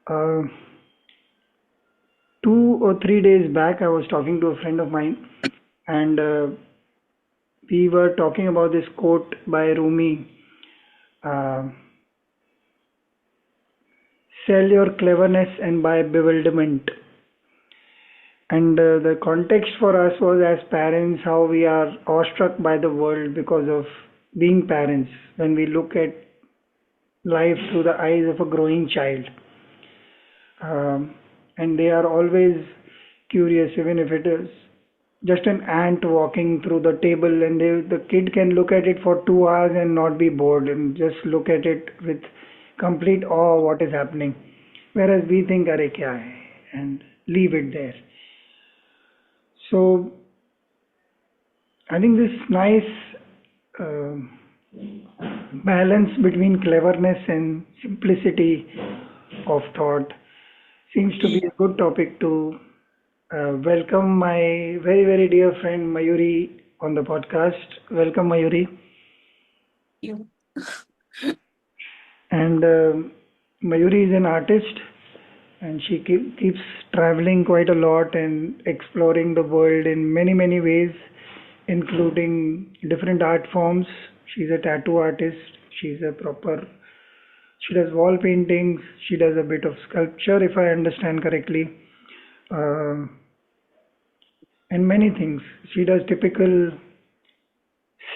Uh, 2 or 3 days back, I was talking to a friend of mine, and we were talking about this quote by Rumi: uh, "Sell your cleverness and buy bewilderment." And the context for us was, as parents, how we are awestruck by the world because of being parents. When we look at life through the eyes of a growing child, um, and they are always curious, even if it is just an ant walking through the table, and the kid can look at it for 2 hours and not be bored and just look at it with complete awe what is happening, whereas we think अरे क्या है and leave it there. So I think this nice uh, balance between cleverness and simplicity of thought seems to be a good topic to welcome my very, very dear friend Mayuri on the podcast. Welcome, Mayuri. You. And Mayuri is an artist, and she keeps traveling quite a lot and exploring the world in many, many ways, including different art forms. She's a tattoo artist. She's a proper. She does wall paintings. She does a bit of sculpture, if I understand correctly. Um and many things. She does typical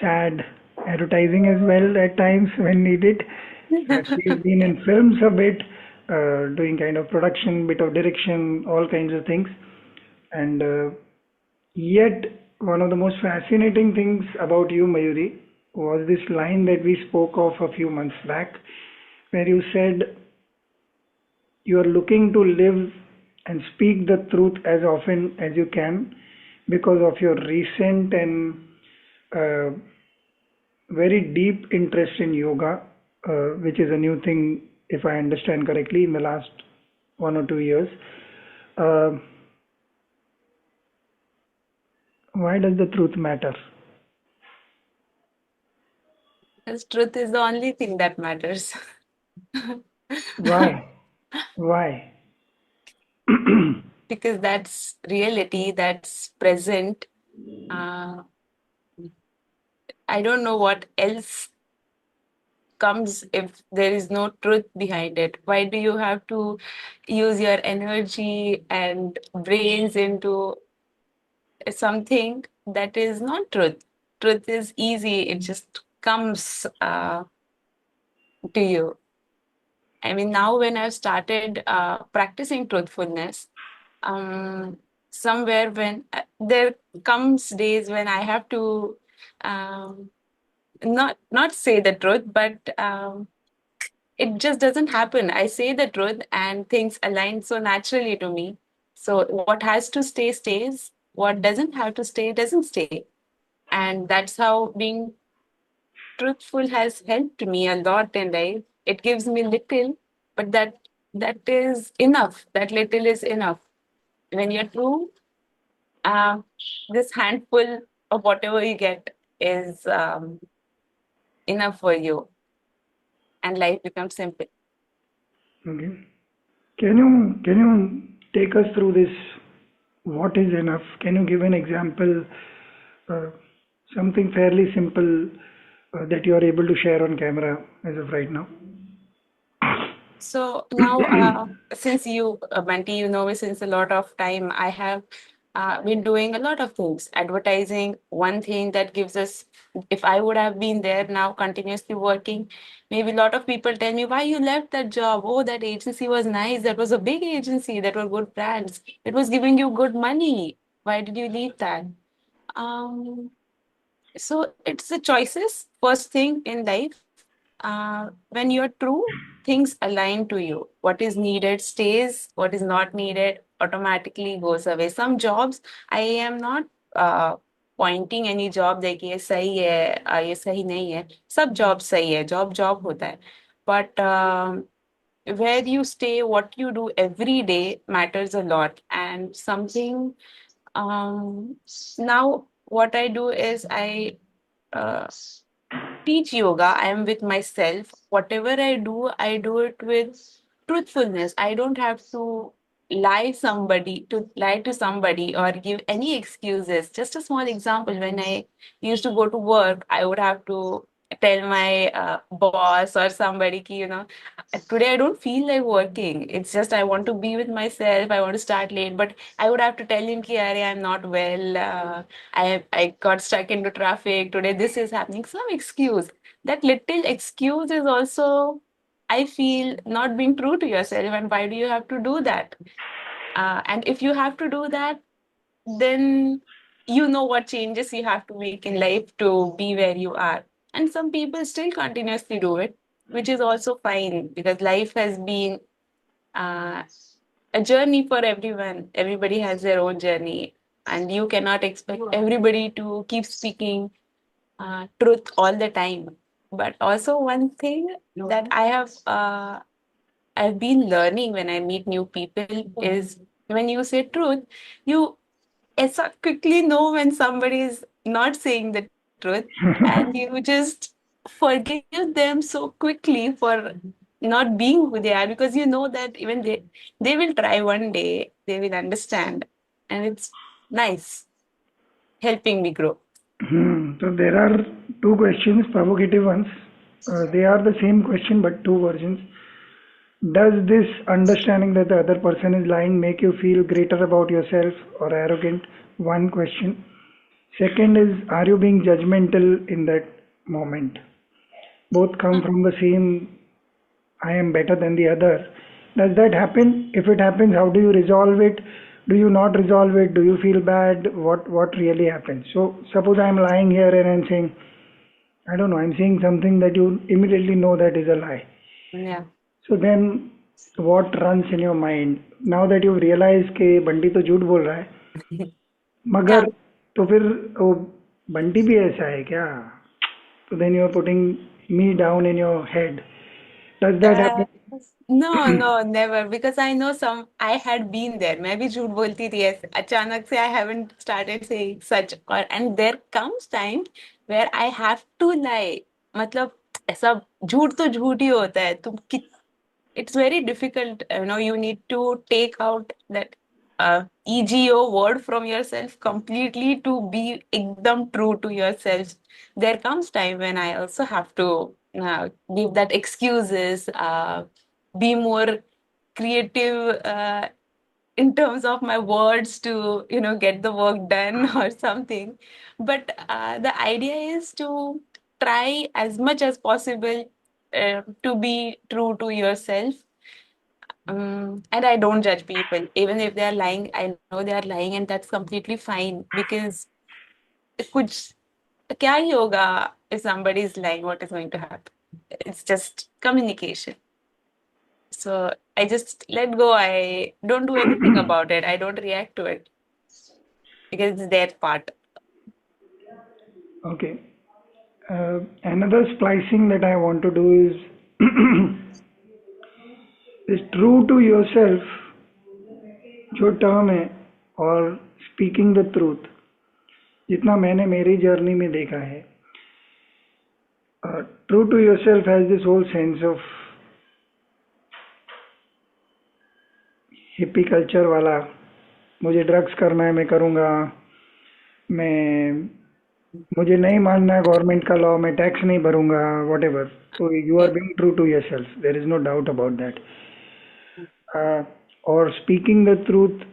sad advertising as well at times when needed. She's been in films a bit, doing kind of production, bit of direction, all kinds of things. And yet, one of the most fascinating things about you, Mayuri, was this line that we spoke of a few months back, where you said you are looking to live and speak the truth as often as you can because of your recent and uh, very deep interest in yoga, which is a new thing, if I understand correctly, in the last 1 or 2 years. Uh, why does the truth matter? Because truth is the only thing that matters. Why? Why? Because that's reality, that's present. Uh, I don't know what else comes if there is no truth behind it. Why do you have to use your energy and brains into something that is not truth? Truth is easy, it just comes to you. I mean, now when I've started practicing truthfulness, um, somewhere when there comes days when I have to um, not say the truth, but it just doesn't happen. I say the truth, and things align so naturally to me. So what has to stay stays. What doesn't have to stay doesn't stay, and that's how being truthful has helped me a lot in life. It gives me little, but that is enough. That little is enough. When you're true, uh, this handful of whatever you get is enough for you, and life becomes simple. Okay. Can you take us through this? What is enough? Can you give an example? Uh, something fairly simple that you are able to share on camera as of right now. So now, since you, Banti, you know me since a lot of time, I have been doing a lot of things. Advertising, one thing that gives us, if I would have been there now continuously working, maybe a lot of people tell me, why you left that job? Oh, that agency was nice. That was a big agency. That were good brands. It was giving you good money. Why did you leave that? Um, so it's the choices, first thing in life. When you're true, things align to you. What is needed stays, what is not needed automatically goes away. Some jobs, I am not uh, pointing any job like ये सही है ये सही नहीं है. सब job सही है. Job होता है. But where you stay, what you do every day matters a lot. And something um, now what I do is I uh, teach yoga. I am with myself. Whatever I do it with truthfulness. I don't have to lie to somebody or give any excuses. Just a small example, when I used to go to work, I would have to tell my boss or somebody ki, today I don't feel like working. It's just I want to be with myself. I want to start late, but I would have to tell him ki, Arey, I'm not well. I got stuck into traffic today. This is happening. Some excuse. That little excuse is also, I feel, not being true to yourself. And why do you have to do that? And if you have to do that, then you know what changes you have to make in life to be where you are. And some people still continuously do it, which is also fine because life has been uh, a journey for everyone. Everybody has their own journey, and you cannot expect everybody to keep speaking truth all the time. But also, one thing that I've been learning when I meet new people is when you say truth, you so quickly know when somebody is not saying the truth, and you just forgive them so quickly for not being who they are, because you know that even they will try one day, they will understand, and it's nice helping me grow. So there are two questions, provocative ones. They are the same question but two versions. Does this understanding that the other person is lying make you feel greater about yourself or arrogant? One question. Second is, are you being judgmental in that moment? Both come from the same, I am better than the other. Does that happen? If it happens, how do you resolve it? Do you not resolve it? Do you feel bad? What really happens? So suppose I am lying here and I'm saying, I don't know, I'm saying something that you immediately know that is a lie. Yeah. So then what runs in your mind? Now that you've realized कि बंटी तो झूठ बोल रहा है, Yeah. मगर तो फिर वो बंटी भी ऐसा है क्या? So then you're putting me down in your head. Does that Uh, happen? no, no, never. Because I know I had been there. मैं भी झूठ बोलती थी ऐसे. अचानक से I haven't started saying such. And there comes time where I have to lie. मतलब ऐसा झूठ तो झूठ ही होता है. It's very difficult. You need to take out that EGO word from yourself completely to be ekdam true to yourself. There comes time when I also have to give that excuses, be more creative in terms of my words to get the work done or something. But the idea is to try as much as possible to be true to yourself. And I don't judge people. Even if they are lying, I know they are lying, and that's completely fine because कुछ क्या ही होगा if somebody is lying, what is going to happen? It's just communication. So I just let go. I don't do anything about it. I don't react to it because it's their part. Okay. Another splicing that I want to do is true to yourself जो term है और speaking the truth जितना मैंने मेरी journey में देखा है true to yourself has this whole sense of hippie culture वाला मुझे ड्रग्स करना है मैं करूँगा मैं मुझे नहीं मानना है गवर्नमेंट का लॉ मैं टैक्स नहीं भरूंगा whatever so you are Yeah. Being true to yourself there is no doubt about that और speaking the truth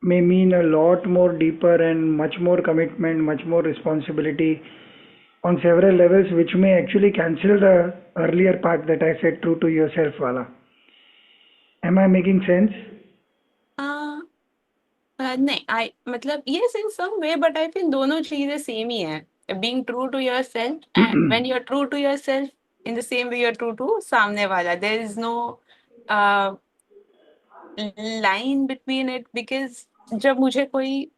may mean a lot more deeper and much more commitment, much more responsibility on several levels, which may actually cancel the earlier part that I said true to yourself wala. Am I making sense? Uh, नहीं, मतलब yes in some way, but I feel दोनों चीजें same ही है. Being true to yourself, and when you're true to yourself, in the same way you're true to सामने वाला. There is no uh, line between it because जब मुझे कोई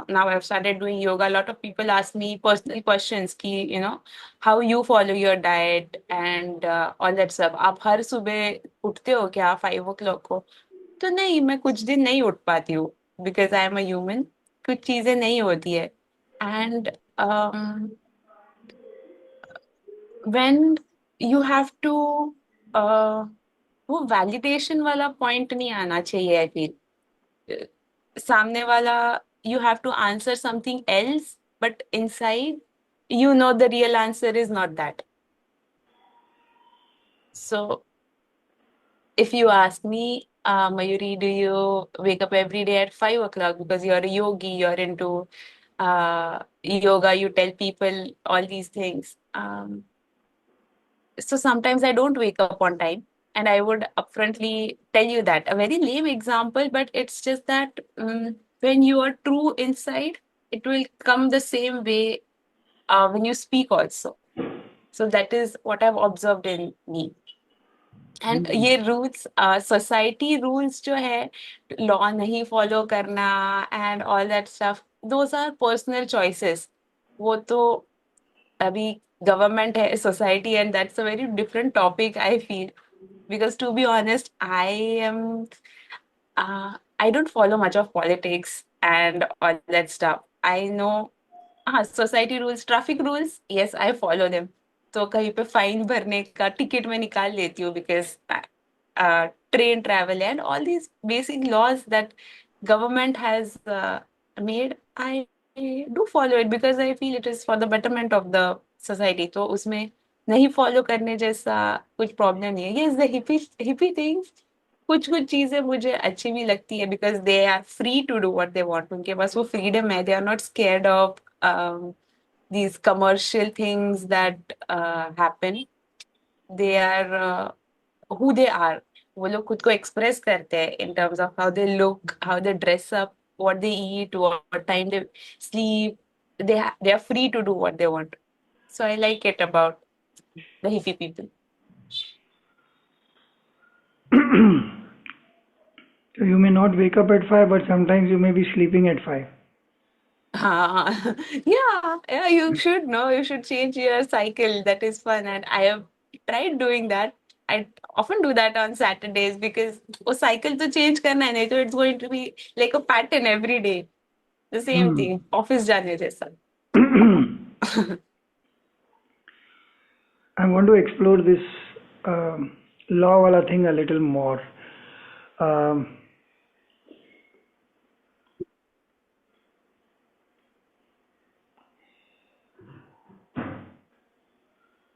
now I've started doing yoga. A lot of people ask me personal questions कि how you follow your diet and all that stuff. आप हर सुबह उठते हो क्या 5 o'clock को? तो नहीं, मैं कुछ दिन नहीं उठ पाती हूँ because I am a human. कुछ चीजें नहीं होती है. And when you have to uh, वो वैलिडेशन वाला पॉइंट नहीं आना चाहिए आई फील। सामने वाला, you have to answer something else, but inside you know the real answer is not that. So if you ask me, Mayuri, do you wake up every day at 5 o'clock because you're a yogi, you're into yoga, you tell people all these things. So sometimes I don't wake up on time, and I would upfrontly tell you that. A very lame example, but it's just that when you are true inside, it will come the same way when you speak also. So that is what I've observed in me. And ये rules, society rules जो है, law नहीं follow करना and all that stuff, those are personal choices. वो तो अभी government है, society, and that's a very different topic I feel, because to be honest, I don't follow much of politics and all that stuff. I know society rules, traffic rules, yes I follow them. तो कहीं पे fine भरने का ticket में निकाल लेती हूँ, because train travel and all these basic laws that government has made, I do follow it because I feel it is for the betterment of the society. तो उसमें नहीं फॉलो करने जैसा कुछ प्रॉब्लम नहीं है। यस, द हिपी थिंग्स, कुछ कुछ चीजें मुझे अच्छी भी लगती है because they are free to do what they want. उनके पास वो फ्रीडम है, they are not scared of these commercial things that happen. They are who they are। वो लोग खुद को एक्सप्रेस करते हैं in terms of how they look, how they dress up, what they eat, what time they sleep। they are free to do what they want, so I like it about the hippie people। So you may not wake up at 5, but sometimes you may be sleeping at 5. Yeah, you should know. You should change your cycle. That is fun, and I have tried doing that। I often do that on Saturdays because वो cycle तो change करना है, नहीं तो it's going to be like a pattern every day, the same Hmm. thing, office जाने जैसा। I want to explore this law wala thing a little more. Um,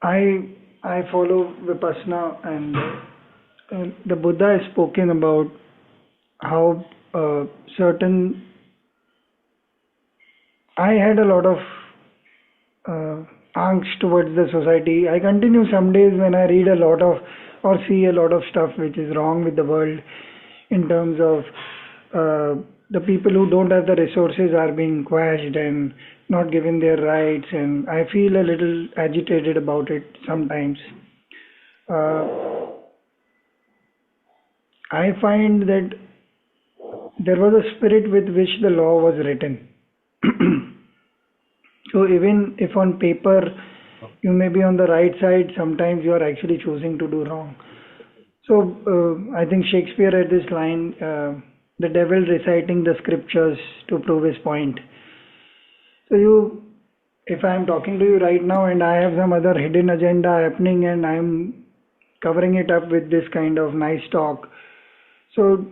I follow Vipassana, and the Buddha has spoken about how certain. I had a lot of angst towards the society. I continue some days when I read a lot of or see a lot of stuff which is wrong with the world in terms of the people who don't have the resources are being quashed and not given their rights, and I feel a little agitated about it sometimes. Uh, I find that there was a spirit with which the law was written. So even if on paper you may be on the right side, sometimes you are actually choosing to do wrong. So I think Shakespeare had this line, the devil reciting the scriptures to prove his point. So if I am talking to you right now and I have some other hidden agenda happening and I am covering it up with this kind of nice talk, so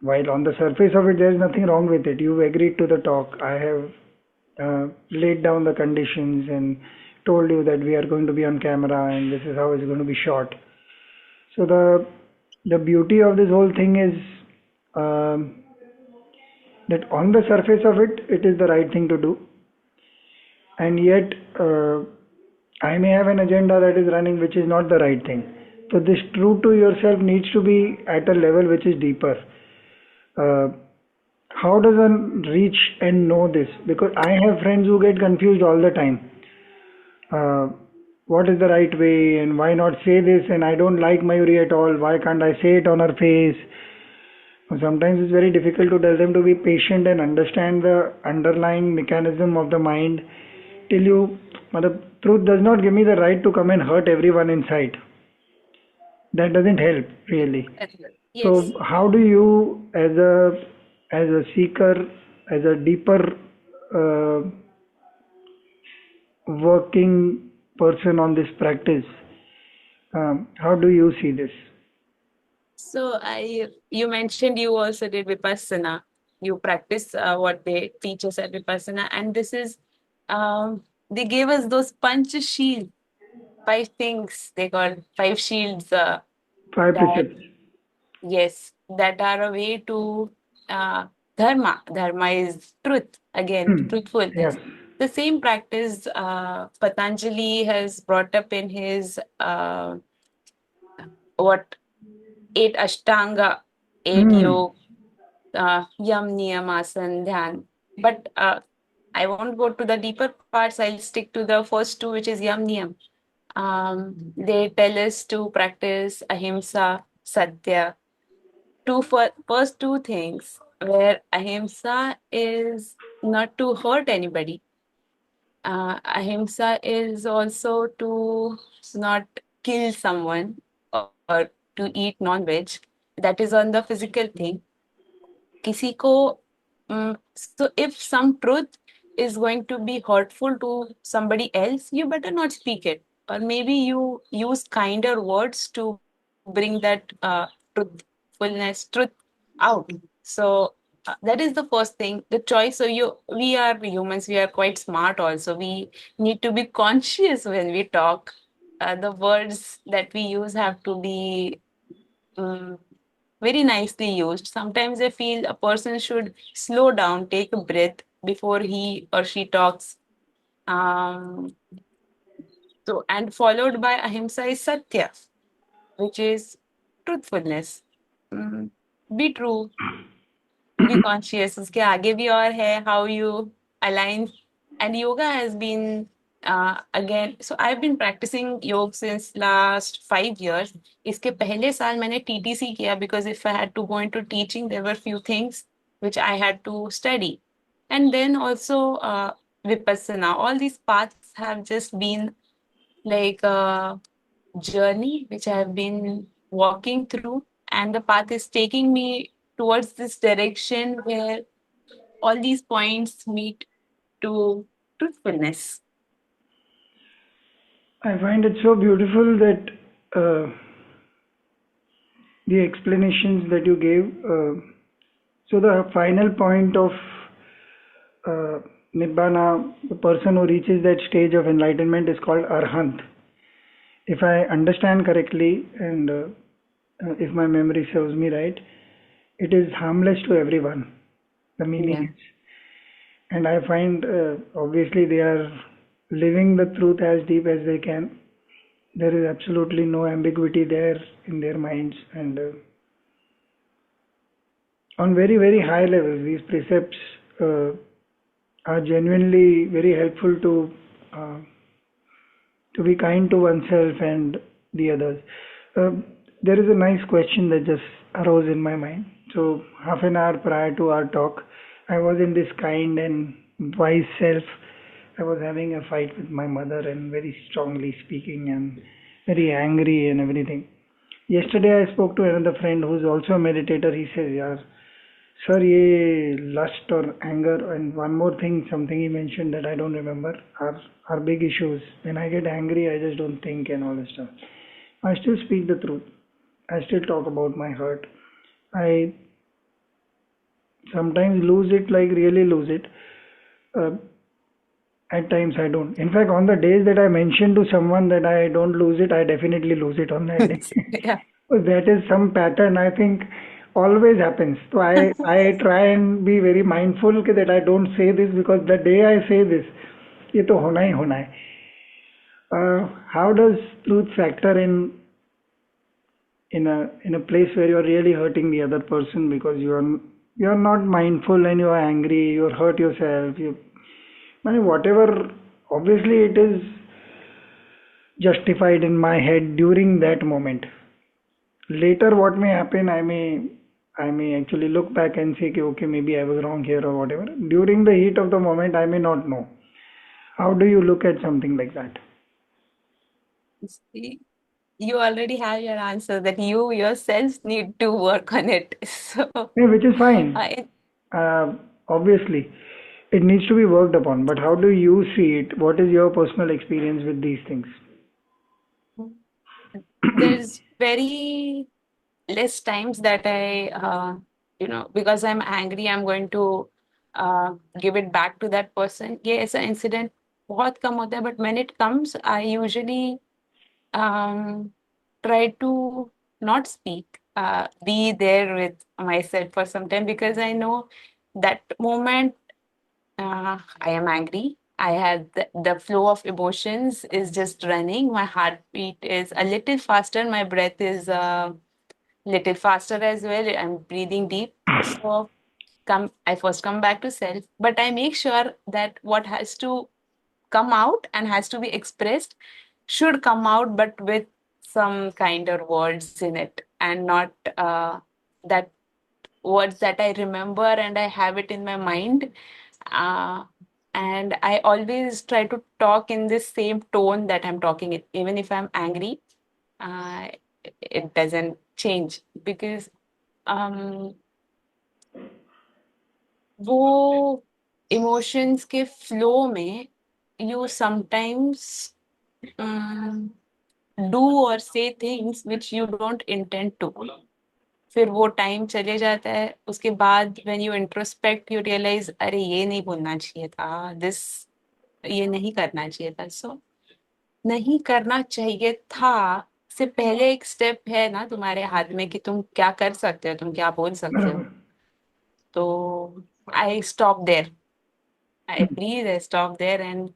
while on the surface of it there is nothing wrong with it, you agreed to the talk. I have laid down the conditions and told you that we are going to be on camera and this is how it's going to be shot. So the beauty of this whole thing is that on the surface of it, it is the right thing to do, and yet I may have an agenda that is running which is not the right thing. So this true to yourself needs to be at a level which is deeper. Uh, how does one reach and know this? Because I have friends who get confused all the time. Uh, what is the right way and why not say this? And I don't like Mayuri at all. Why can't I say it on her face? Sometimes it's very difficult to tell them to be patient and understand the underlying mechanism of the mind till you. The truth does not give me the right to come and hurt everyone inside. That doesn't help really. So Yes, how do you, as a seeker, as a deeper uh, working person on this practice, how do you see this? So you mentioned you also did Vipassana. You practice what they teach us at Vipassana, and this is, they gave us those Pancha Shield, five things they call five shields. Five That precepts. Yes, that are a way to uh, dharma. Dharma is truth, again, Yes. truthfulness. The same practice Patanjali has brought up in his what eight Ashtanga, eight Hmm. yoga, yam, niyam, asan, dhyan. But I won't go to the deeper parts. I'll stick to the first two, which is yam, niyam. They tell us to practice ahimsa, satya, first two things where ahimsa is not to hurt anybody. Ahimsa is also to not kill someone or to eat non-veg. That is on the physical thing. किसी को so if some truth is going to be hurtful to somebody else, you better not speak it, or maybe you use kinder words to bring that truthfulness truth out. So that is the first thing, the choice. So you we are humans, we are quite smart also. We need to be conscious when we talk. The words that we use have to be um, very nicely used. Sometimes I feel a person should slow down, take a breath before he or she talks. Um, so, and followed by ahimsa is satya, which is truthfulness. Mm, be true, be conscious. उसके आगे भी और है how you align. And yoga has been again. So I've been practicing yoga since last 5 years. इसके पहले साल मैंने TTC किया because if I had to go into teaching, there were few things which I had to study. And then also Vipassana. All these paths have just been like a journey which I have been walking through, and the path is taking me towards this direction where all these points meet to truthfulness. I find it so beautiful that uh, the explanations that you gave. So the final point of uh, Nibbana, the person who reaches that stage of enlightenment is called Arhant. If I understand correctly, and if my memory serves me right, it is harmless to everyone. The meaning Yeah. is, and I find obviously they are living the truth as deep as they can. There is absolutely no ambiguity there in their minds, and on very very high levels, these precepts uh, are genuinely very helpful uh, to be kind to oneself and the others. There is a nice question that just arose in my mind. So, half an hour prior to our talk, I was in this kind and wise self. I was having a fight with my mother and very strongly speaking and very angry and everything. Yesterday, I spoke to another friend who's also a meditator. He says, "Yeah, sir, ये lust or anger and one more thing, something he mentioned that I don't remember are big issues. When I get angry, I just don't think and all this stuff. I still speak the truth. I still talk about my hurt. I sometimes lose it, like really lose it. Uh, at times I don't. In fact, on the days that I mention to someone that I don't lose it, I definitely lose it on that day. Yeah. So that is some pattern I think always happens. So I try and be very mindful that I don't say this because the day I say this, ये तो होना ही होना है. How does truth factor in a place where you're really hurting the other person because you're not mindful and you're angry, you're hurt yourself, I mean, whatever, obviously it is justified in my head during that moment. Later, what may happen, I may actually look back and say, okay, maybe I was wrong here or whatever. During the heat of the moment, I may not know. How do you look at something like that? See, you already have your answer that you yourself need to work on it. So, Yeah, which is fine. it, Uh, obviously, it needs to be worked upon. But how do you see it? What is your personal experience with these things? there's very less times that I, because I'm angry, I'm going to give it back to that person. ये ऐसा incident बहुत कम होता है, but when it comes, I usually um, try to not speak, be there with myself for some time because I know that moment I am angry. I had the flow of emotions is just running. My heartbeat is a little faster. My breath is little faster as well. I'm breathing deep. So I first come back to self, but I make sure that what has to come out and has to be expressed should come out, but with some kinder words in it, and not that words that I remember and I have it in my mind. Uh, and I always try to talk in this same tone that I'm talking it, even if I'm angry. Uh, it doesn't change because um, वो emotions के flow में you sometimes do or say things which you don't intend to. फिर वो time चले जाता है उसके बाद when you introspect you realize अरे ये नहीं बोलना चाहिए था this ये नहीं करना चाहिए था so नहीं करना चाहिए था से पहले एक स्टेप है ना तुम्हारे हाथ में कि तुम क्या कर सकते हो तुम क्या बोल सकते हो बराबर. तो I stop there I Hmm. Breathe I stop there and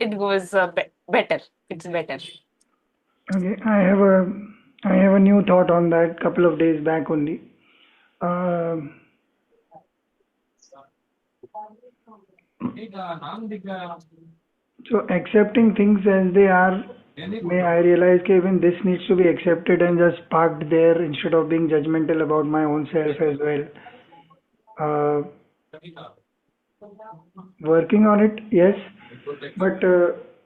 it goes better. It's better. Okay, I have a new thought on that couple of days back only. Um so accepting things as they are, may I realize that even this needs to be accepted and just parked there instead of being judgmental about my own self as well. Uh, Working on it, yes, but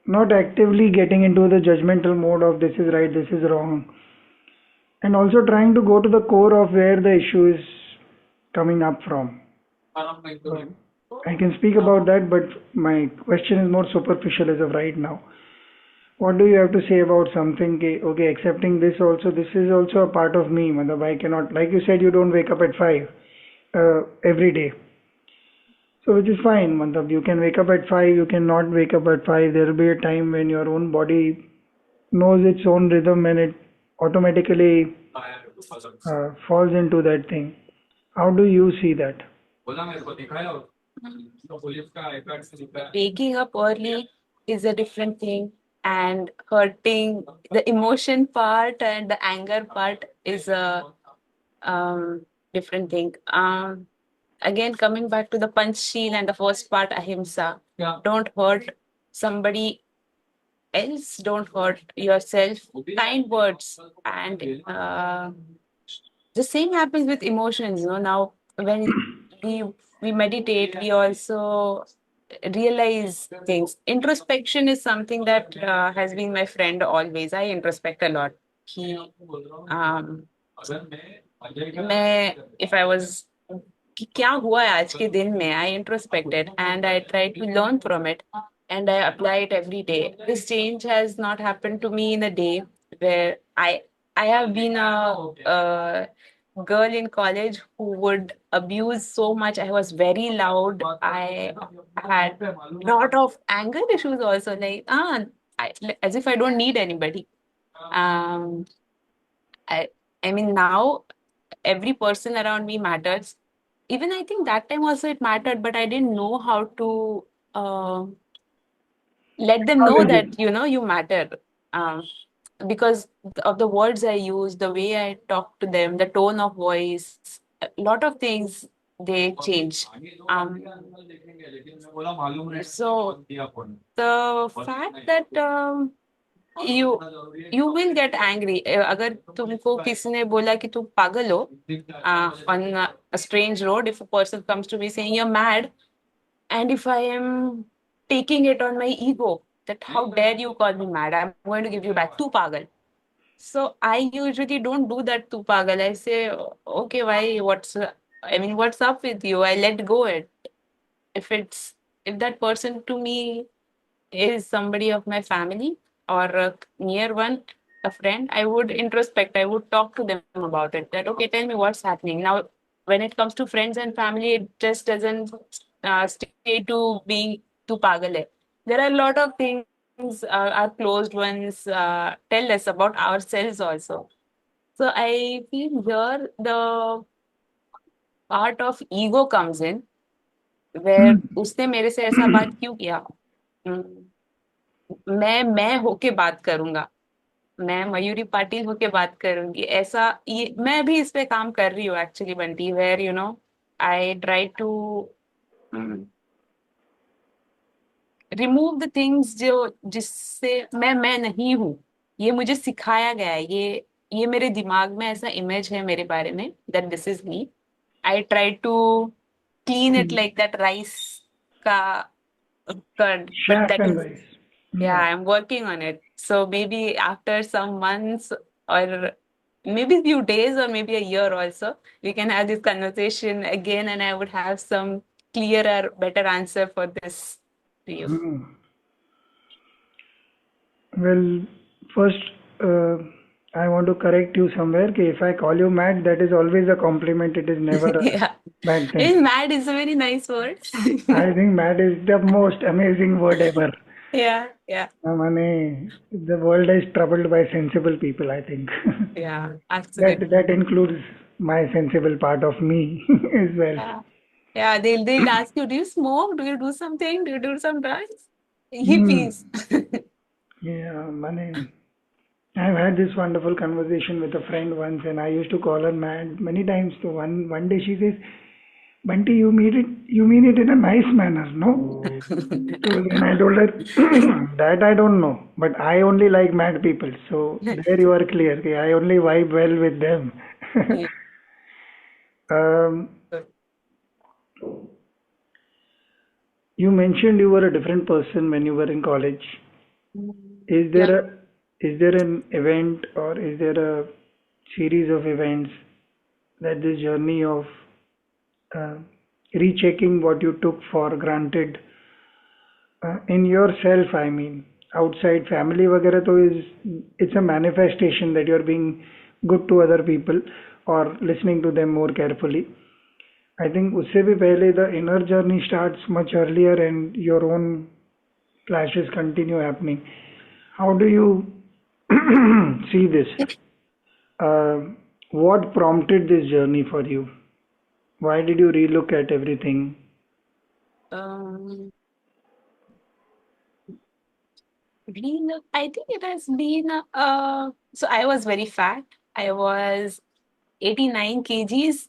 not actively getting into the judgmental mode of this is right, this is wrong, and also trying to go to the core of where the issue is coming up from. Uh, I can speak about that, but my question is more superficial as of right now. What do you have to say about something? Okay, accepting this also, this is also a part of me. Matlab, I cannot, like you said, you don't wake up at 5 every day. So which is fine. Matlab, you can wake up at 5, you cannot wake up at 5. There will be a time when your own body knows its own rhythm and it automatically falls into that thing. How do you see that? Waking up early is a different thing, and hurting the emotion part and the anger part is a different thing. Again, coming back to the Panchsheel and the first part, Ahimsa. Yeah. Don't hurt somebody else, don't hurt yourself. Kind words. And the same happens with emotions, now when we we meditate, we also realize things. Introspection is something that has been my friend always. I introspect a lot. He um मैं if I was कि क्या हुआ है आज के दिन में I introspected and I tried to learn from it and I apply it every day. This change has not happened to me in a day where I have been a girl in college who would abuse so much. I was very loud. I had lot of anger issues also, like as if I don't need anybody. Um, I I mean now every person around me matters. Even I think that time also it mattered, but I didn't know how to uh, let them know Acknowledge it. that you matter. Um, because of the words I use, the way I talk to them, the tone of voice, a lot of things they change. So the fact that you you will get angry. अगर तुमको किसी ने बोला कि तुम पागल हो on a strange road, if a person comes to me saying you're mad, and if I am taking it on my ego, that how dare you call me mad, I'm going to give you back tu pagal. So I usually don't do that to pagal. I say, okay, why? What's up with you? I let go it. If it's if that person to me is somebody of my family or a near one, a friend, I would introspect. I would talk to them about it. That okay, tell me what's happening now. When it comes to friends and family, it just doesn't stay to being too pagal hai. There are a lot of things our closed ones tell us about ourselves also. So I feel here the part of ego comes in, where Hmm. उसने मेरे से ऐसा बात क्यों किया. हम्म, मैं होके बात करूंगा. मैं मयूरी पाटिल होके बात करूंगी ऐसा. ये मैं भी इस पे काम कर रही हूँ actually Bunty, where I try to remove the things जो जिससे मैं नहीं हूँ. ये मुझे सिखाया गया है. ये मेरे दिमाग में ऐसा इमेज है मेरे बारे में that this is me. I try to clean it like that rice का curd, but Shaft that and is, rice. yeah, Yeah. I'm working on it. So maybe after some months or maybe few days or maybe a year also, we can have this conversation again and I would have some clearer, better answer for this to you. Hmm. Well, first, uh, I want to correct you somewhere. कि if I call you mad, that is always a compliment. It is never a Yeah. bad thing. And mad is a very nice word. I think mad is the most amazing word ever. Yeah, yeah, The world is troubled by sensible people, I think. yeah, That absolutely. includes my sensible part of me as well. Yeah. Yeah, they'll ask you, do you smoke? Do you do something? Do you do some drugs? Hmm. Hippies. Yeah, I've had this wonderful conversation with a friend once, and I used to call her mad many times. So one day she says, "Bunty, you mean it in a nice manner, no?" So then I told her that I don't know, but I only like mad people. So there you are clear. Okay, I only vibe well with them. Yeah. um, you mentioned you were a different person when you were in college. Is there Yeah. a is there an event or is there a series of events that this journey of uh, rechecking what you took for granted in yourself, I mean, outside family वगैरह तो is it's a manifestation that you're being good to other people or listening to them more carefully. I think उससे भी पहले the inner journey starts much earlier and your own clashes continue happening. How do you see this? Uh, what prompted this journey for you? Why did you relook at everything? Um, I think it has been, so I was very fat. I was 89 kgs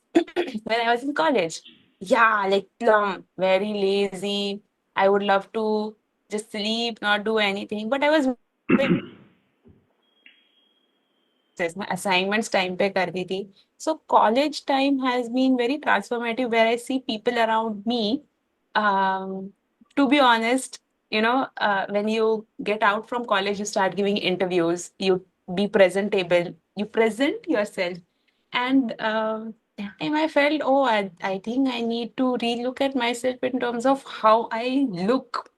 when I was in college. Yeah, like plump, very lazy. I would love to just sleep, not do anything. But I was very मैं assignments time पे करती थी. So college time has been very transformative where I see people around me. Um, to be honest, when you get out from college, you start giving interviews, you be presentable, you present yourself. And that time I felt, oh, I think I need to relook at myself in terms of how I look.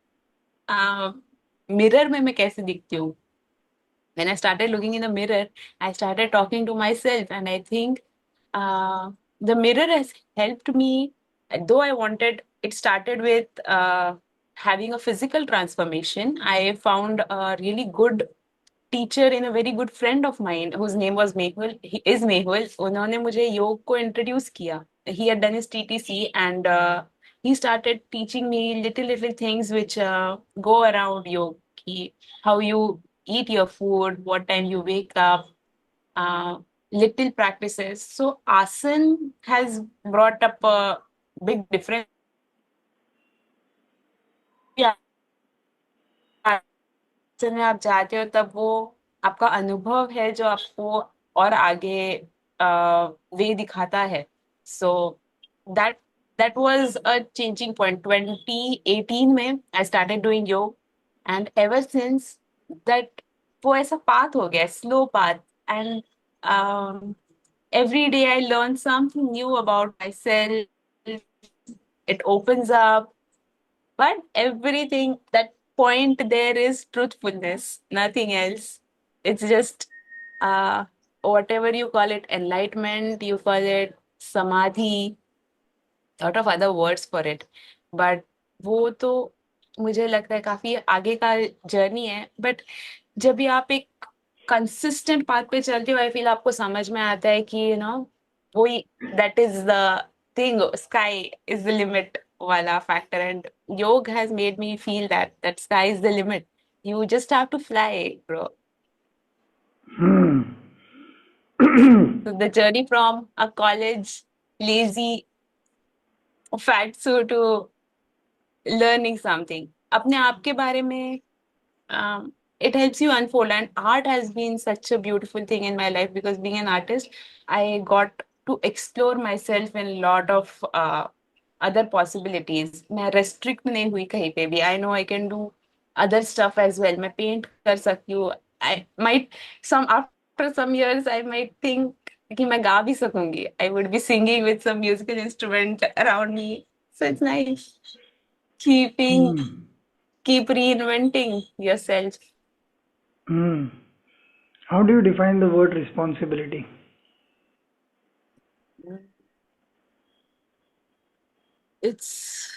Mirror में मैं कैसे दिखती हूँ. When I started looking in the mirror, I started talking to myself, and I think the mirror has helped me. Though I wanted, it started with having a physical transformation. I found a really good teacher in a very good friend of mine whose name was Mehul. He is Mehul. उन्होंने मुझे योग को introduce किया. He had done his TTC and he started teaching me little things which go around yoga. How you eat your food, what time you wake up, uh, little practices. So asan has brought up a big difference. Yeah, आसन में आप जाते हो तब वो आपका अनुभव है जो आपको और आगे वे दिखाता है. So that that was a changing point 2018 में आई स्टार्टेड डूइंग योग एंड एवर सिंस दैट वो ऐसा पाथ हो गया, slow path. And every day I learn something new about myself. It opens up, but everything, that point there is truthfulness, nothing else. It's just uh, whatever you call it, enlightenment, you call it samadhi, lot of other words for it. But वो तो मुझे लगता है काफी आगे का journey है. But जब भी आप एक कंसिस्टेंट पाथ पे चलते हो, आई फील आपको समझ में आता है कि वही that is the thing, sky is the limit वाला फैक्टर. एंड योग has made me feel that sky is the limit. You just have to fly, bro. Hmm. So the journey from a college lazy fatso to learning something. अपने आप के बारे में, it helps you unfold. And art has been such a beautiful thing in my life, because being an artist, I got to explore myself in a lot of other possibilities. मैं restrict नहीं हुई कहीं पे भी. I know I can do other stuff as well. मैं paint कर सकती हूँ. I might after some years I might think कि मैं गा भी सकूंगी. I would be singing with some musical instrument around me. So it's nice keeping Hmm. keep reinventing yourself. Hmm. How do you define the word responsibility? It's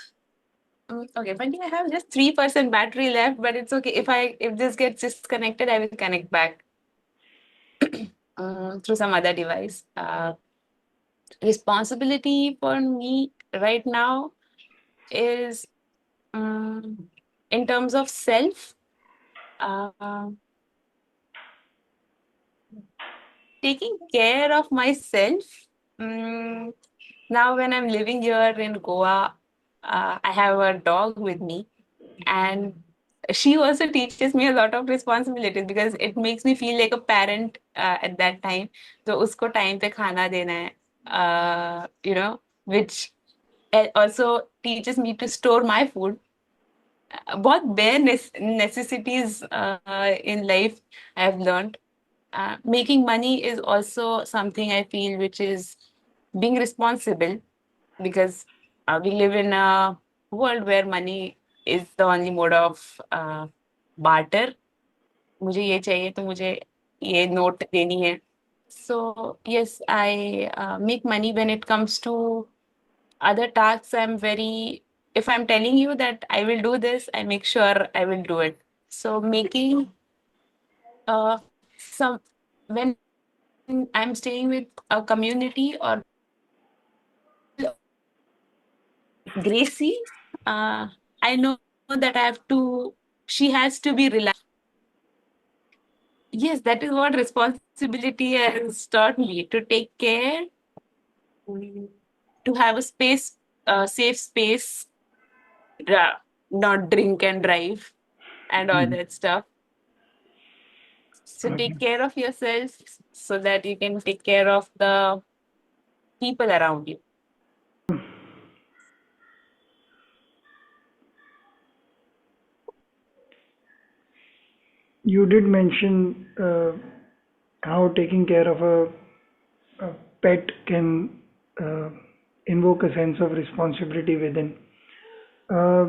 okay. Funny, I have just 3% battery left, but it's okay. If this gets disconnected, I will connect back through some other device. Responsibility for me right now is, in terms of self, uh, taking care of myself. Mm, Now, when I'm living here in Goa, I have a dog with me, and she also teaches me a lot of responsibilities, because it makes me feel like a parent at that time. So, usko time pe khana dena hai, which also teaches me to store my food. बहुत bare necessities in life I have learned. Making money is also something I feel which is being responsible, because we live in a world where money is the only mode of barter. मुझे ये चाहिए तो मुझे ये note देनी है. So yes, I make money. When it comes to other tasks, I'm very, if I'm telling you that I will do this, I make sure I will do it. So making some, when I'm staying with a community or Gracie, I know that I have to, she has to be reliable. Yes, that is what responsibility has taught me, to take care, to have a space, safe space, not drink and drive and all Hmm. that stuff. So Okay. take care of yourself so that you can take care of the people around you. You did mention how taking care of a pet can uh, invoke a sense of responsibility within. Uh,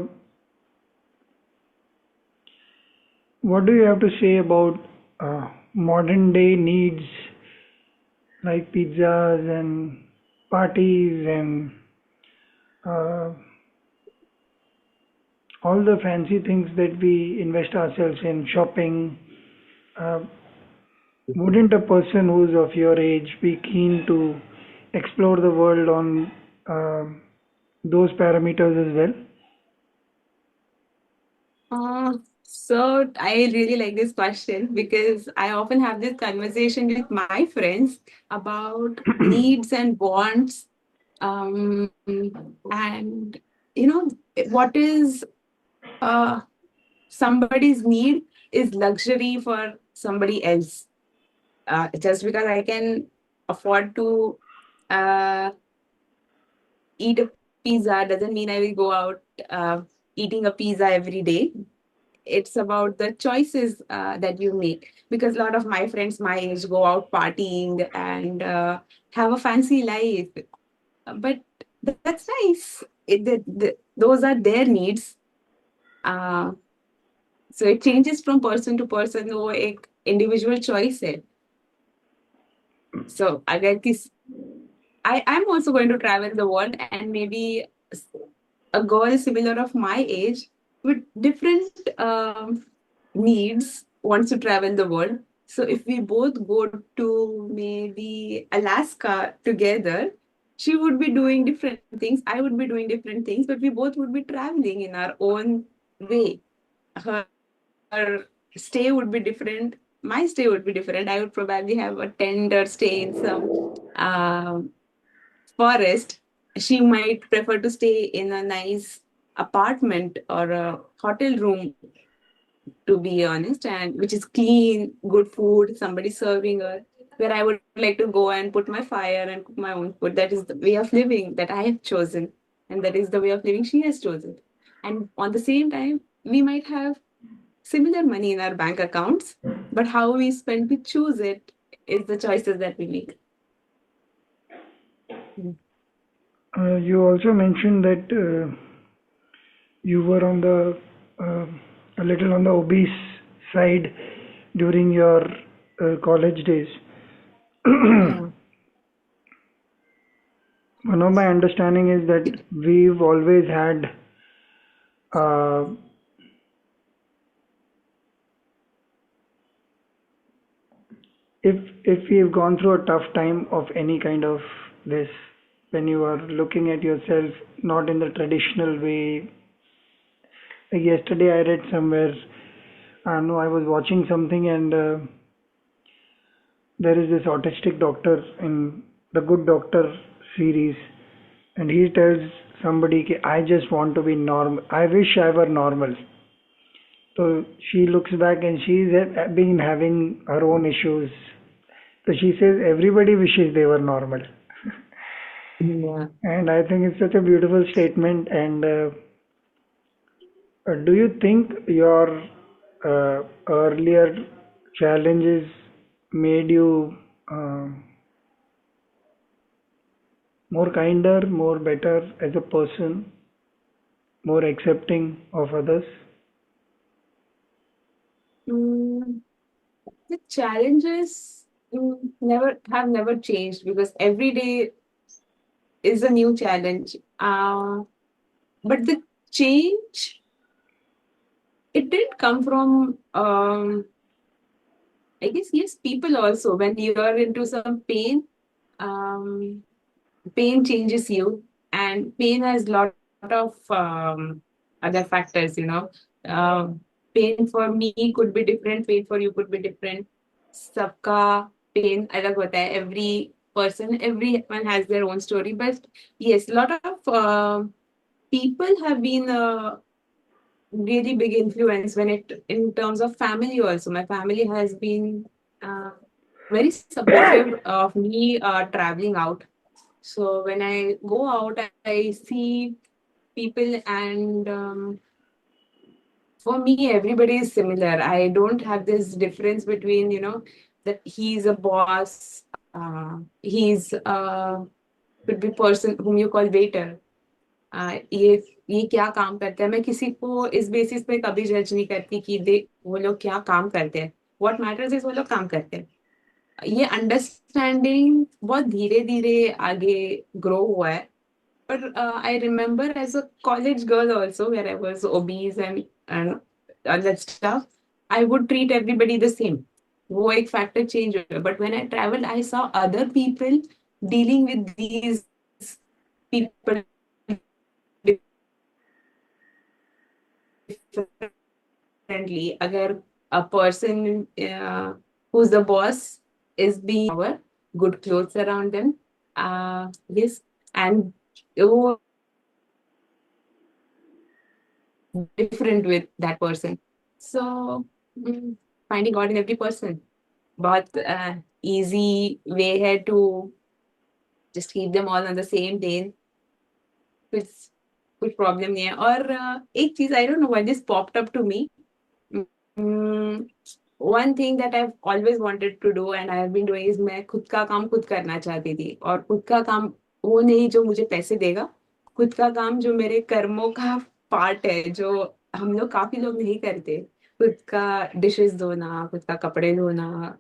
what do you have to say about modern day needs like pizzas and parties and uh, all the fancy things that we invest ourselves in, shopping? Uh, wouldn't a person who's of your age be keen to explore the world on those parameters as well? So I really like this question, because I often have this conversation with my friends about needs and wants. And what is uh, somebody's need is luxury for somebody else. Just because I can afford to uh, eat a pizza doesn't mean I will go out eating a pizza every day. It's about the choices that you make, because a lot of my friends my age go out partying and have a fancy life. But that's nice. Those are their needs. uh, so it changes from person to person. वो एक individual choice है. So अगर किस I'm also going to travel the world, and maybe a girl similar of my age with different needs wants to travel the world. So if we both go to maybe Alaska together, she would be doing different things, I would be doing different things, but we both would be traveling in our own way. Her stay would be different. My stay would be different. I would probably have a tent or stay in some forest. She might prefer to stay in a nice apartment or a hotel room, to be honest, and which is clean, good food, somebody serving her. Where I would like to go and put my fire and cook my own food. That is the way of living that I have chosen, and that is the way of living she has chosen. And on the same time, we might have similar money in our bank accounts, but how we spend, we choose it, is the choices that we make. You also mentioned that you were on the uh, a little on the obese side during your college days. Yeah. One of my understanding is that we've always had uh, if we've gone through a tough time of any kind of this, when you are looking at yourself not in the traditional way. Like yesterday I read somewhere, I know I was watching something, and there is this autistic doctor in the Good Doctor series, and he tells somebody, "Ki, I just want to be normal. I wish I were normal." So she looks back and she's been having her own issues. So she says everybody wishes they were normal. Yeah. And I think it's such a beautiful statement. And do you think your earlier challenges made you more kinder, more better as a person, more accepting of others? Mm, the challenges never changed because every day is a new challenge. But the change, it didn't come from I guess, yes, people also. When you are into some pain, um, pain changes you, and pain has lot of other factors. Pain for me could be different. Pain for you could be different. सबका pain अलग होता है. Everyone has their own story. But yes, lot of people have been really big influence when it in terms of family also. My family has been uh, very supportive of me traveling out. So when I go out, I see people, and for me, everybody is similar. I don't have this difference between, that he's a boss, he's could be person whom you call waiter. ये क्या काम करता है, मैं किसी को इस basis पे कभी जज नहीं करती कि देख वो लोग क्या काम करते हैं. व्हाट मैटर्स इज वो लोग काम करते हैं. ये अंडरस्टैंडिंग बहुत धीरे धीरे आगे ग्रो हुआ है. But I remember as a college girl also, where I was obese and all that stuff, I would treat everybody the same. वो एक factor change हुआ. But when I traveled, I saw other people dealing with these people differently. अगर a person who's the boss is being our good clothes around them, yes, and वो different with that person. So finding God in every person. बहुत easy way है to just keep them all on the same day. कुछ कुछ problem नहीं है. और एक चीज, I don't know why this popped up to me. One thing that I always wanted to do and I have been doing is, मैं खुद का काम खुद करना चाहती थी. और खुद का काम वो नहीं जो मुझे पैसे देगा, खुद का काम जो मेरे कर्मों का पार्ट है, जो हम लोग काफी लोग नहीं करते. खुद का डिशेस धोना, खुद का कपड़े धोना,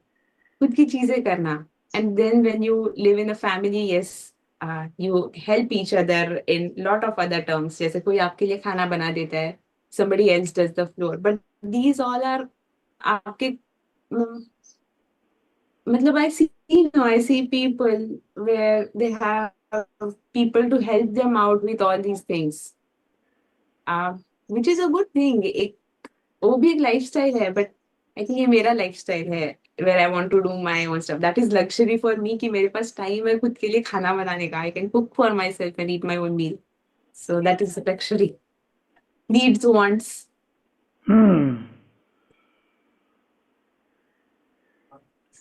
खुद की चीजें करना. And then when you live in a family, yes, you help each other in lot of other terms. जैसे कोई आपके लिए खाना बना देता है, somebody else does the floor. But these all are आपके मतलब I see people where they have people to help them out with all these things, uh, which is a good thing. एक वो भी एक लाइफस्टाइल है, but I think ये मेरा lifestyle है where I want to do my own stuff. That is luxury for me कि मेरे पास टाइम है खुद के लिए खाना बनाने का. I can cook for myself and eat my own meal. So that is luxury. Needs, wants. Hmm.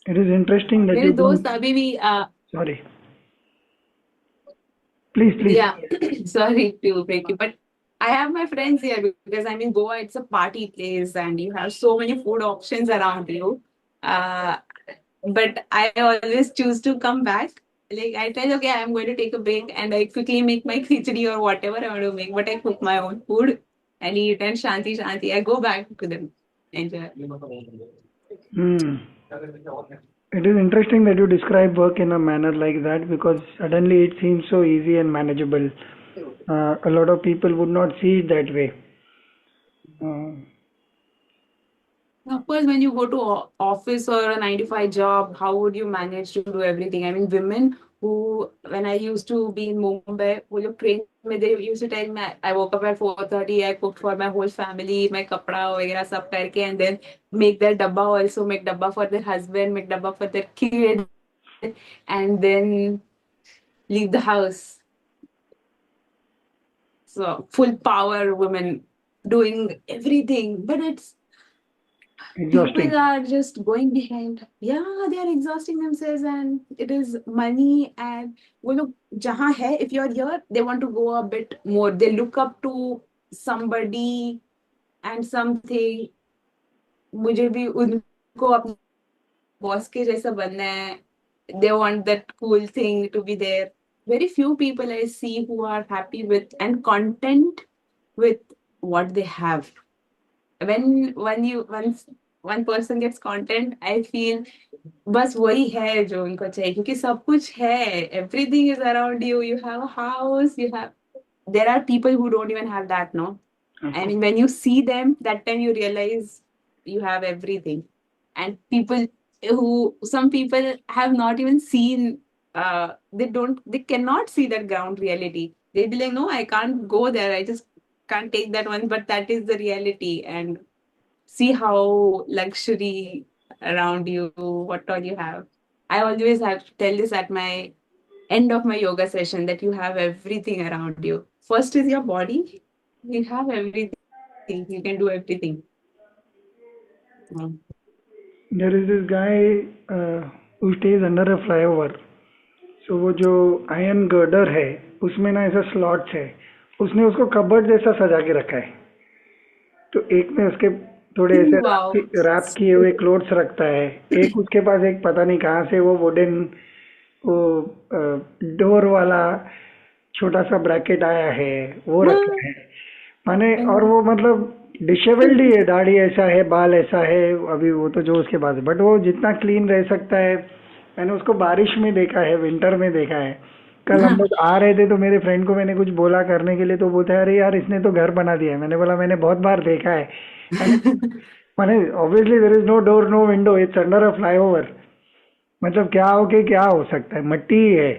It is interesting that मेरे you दोस्त don't. अभी भी Sorry. Please, please. yeah, sorry to break you, but I have my friends here because I'm in Goa. It's a party place, and you have so many food options around you. Uh, but I always choose to come back. Like I tell, okay, I'm going to take a break, and I quickly make my khichdi or whatever I want to make. But I cook my own food and eat and shanti shanti. I go back to them. Enjoy. Hmm. It is interesting that you describe work in a manner like that because suddenly it seems so easy and manageable. A lot of people would not see it that way. Uh, Of course, when you go to office or a 9 to 5 job, how would you manage to do everything? I mean, women who, when I used to be in Mumbai, वो लोग train में they used to tell me I woke up at 4:30, I cooked for my whole family, my कपड़ा वगैरह सब करके, and then make their dabba also, make dabba for their husband, make dabba for their kid, and then leave the house. So full power women doing everything, but it's Exhausting. people are just going behind. Yeah, they are exhausting themselves, and it is money. And वो लोग जहाँ है, if you're here, they want to go a bit more. They look up to somebody and something. मुझे भी उनको अपने boss के जैसा बनना है. They want that cool thing to be there. Very few people I see who are happy with and content with what they have. Once one person gets content, I feel बस वही है जो उनको चाहिए क्योंकि सब कुछ है. Everything is around you. You have a house, you have, there are people who don't even have that, no? Of I course. mean, when you see them, that time you realize you have everything. And people some people have not even seen, they cannot see that ground reality. They'll be like, no, I can't go there. I just can't take that one. But that is the reality. And see how luxury around you, what all you have. I always have to tell this at my end of my yoga session that you have everything around you. First is your body. You have everything. You can do everything. Mm. There is this guy who stays under a flyover. So वो जो iron girder है उसमें ना ऐसा slots है. उसने उसको cupboard जैसा सजा के रखा है. तो एक में उसके थोड़े ऐसे Wow. रैप किए हुए क्लोथ्स रखता है. एक उसके पास एक पता नहीं कहाँ से वो वुडन वो डोर वाला छोटा सा ब्रैकेट आया है वो रखा है. माने और वो मतलब डिशेबल्ड ही है. दाढ़ी ऐसा है, बाल ऐसा है अभी वो तो जो उसके पास है. बट वो जितना क्लीन रह सकता है. मैंने उसको बारिश में देखा है, विंटर में देखा है. कल हम लोग आ रहे थे तो मेरे फ्रेंड को मैंने कुछ बोला करने के लिए तो बोलता है अरे यार इसने तो घर बना दिया है. मैंने बोला मैंने बहुत बार देखा है. मैंने माने obviously there is no door no window, it's under a flyover. मतलब क्या हो के क्या हो सकता है, मट्टी ही है.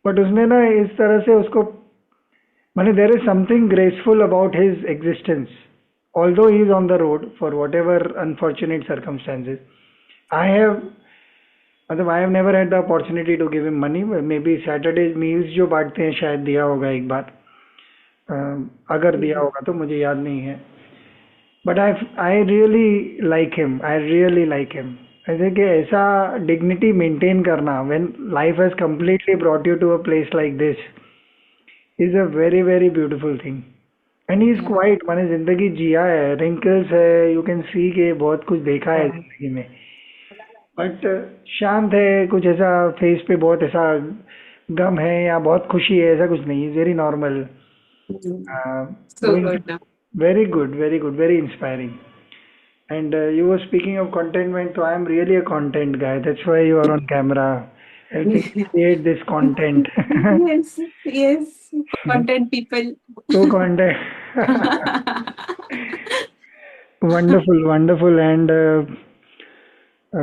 बट उसने ना इस तरह से उसको माने there is something graceful about his existence although he is on the road for whatever unfortunate circumstances. I have मतलब I have never had the opportunity to give him money. Maybe Saturday meals जो बांटते हैं शायद दिया होगा एक बार. अगर दिया होगा तो मुझे याद नहीं है. But I really like him. I really like him. ऐसे कि ऐसा डिग्निटी मेंटेन करना when life has completely brought you to a place like this is a very very beautiful thing. And he is Yeah. Quite. मैंने जिंदगी जिया है, wrinkles है, you can see के बहुत कुछ देखा है Yeah. जिंदगी में. बट शांत है. कुछ ऐसा फेस पे बहुत ऐसा गम है या बहुत खुशी है ऐसा कुछ नहीं. Is very normal. Mm. So going good. Very good, very good, very inspiring. And you were speaking of contentment, so I'm really a content guy. That's why you are on camera, helping create this content. Yes, yes, content people. So content. Wonderful, wonderful. And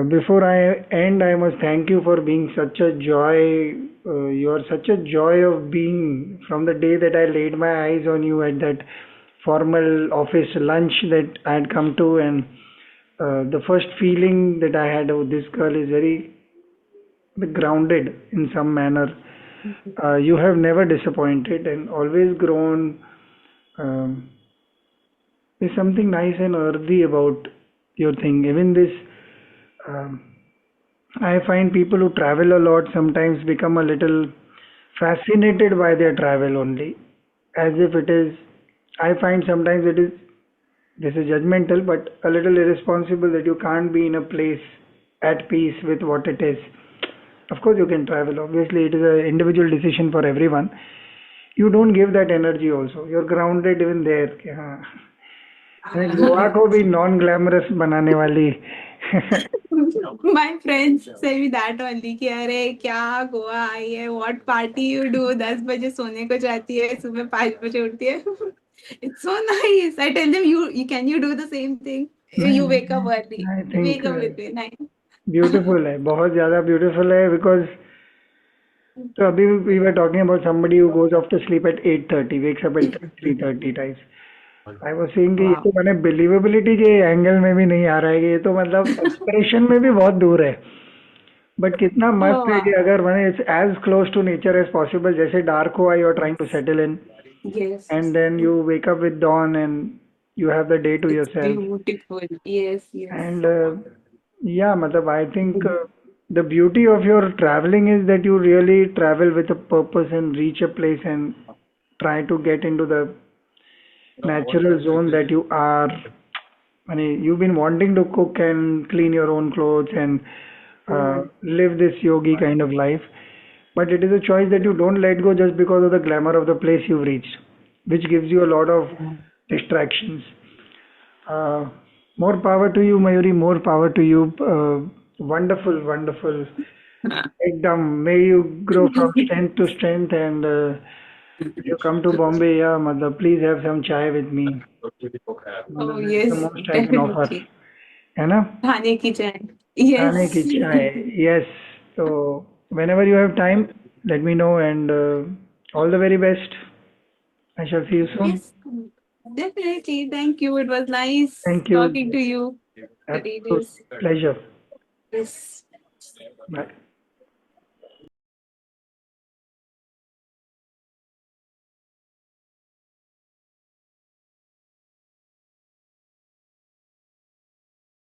before I end, I must thank you for being such a joy. You are such a joy of being from the day that I laid my eyes on you at that formal office lunch that I had come to, and the first feeling that I had of this girl is very grounded in some manner. You have never disappointed and always grown. Um, there's something nice and earthy about your thing. Even this. Um, I find people who travel a lot sometimes become a little fascinated by their travel only, as if it is. I find sometimes it is, this is judgmental, but a little irresponsible that you can't be in a place at peace with what it is. Of course, you can travel. Obviously, it is an individual decision for everyone. You don't give that energy also. You're grounded even there. कि हाँ, मैं गोवा को भी non glamorous बनाने वाली. My friends say me that only कि अरे क्या गोवा आई है, what party you do, 10 बजे सोने को जाती है, सुबह 5 बजे उठती है. It's so nice. I tell them, can you do the same thing? You wake up early. I Wake think up with me. Nice. Beautiful है, बहुत ज़्यादा ब्यूटीफुल है बिकॉज तो अभी we were talking about somebody who goes off to sleep at 8:30, wakes up at 3:30 types. I was saying कि ये Wow. तो मैंने बिलीवेबिलिटी के एंगल में भी नहीं आ रहा है कि ये तो मतलब एक्सप्रेशन में भी बहुत दूर है. बट कितना Oh, मस्त है कि wow. अगर मैंने it's as close to nature as possible. जैसे डार्क हुआ you are trying to settle in Yes. And then you wake up with dawn and you have the day to It's yourself. beautiful. Yes, yes. And yeah, matlab, I think the beauty of your traveling is that you really travel with a purpose and reach a place and try to get into the natural zone that you are. I mean, you've been wanting to cook and clean your own clothes and live this yogi kind of life, but it is a choice that you don't let go just because of the glamour of the place you've reached, which gives you a lot of distractions. Uh, More power to you, Mayuri. More power to you. Wonderful, wonderful. Ekdam. May you grow from strength to strength. And if you come to Bombay, yeah, mother, please have some chai with me. Oh, Matlab, that's the yes, most I can offer. definitely. है ना? खाने की चाय. खाने की Yes. चाय. Yes. So whenever you have time, let me know. And all the very best. I shall see you soon. Yes, definitely. Thank you. It was nice Thank you. talking to you. Absolute Ladies. pleasure. Yes. Bye.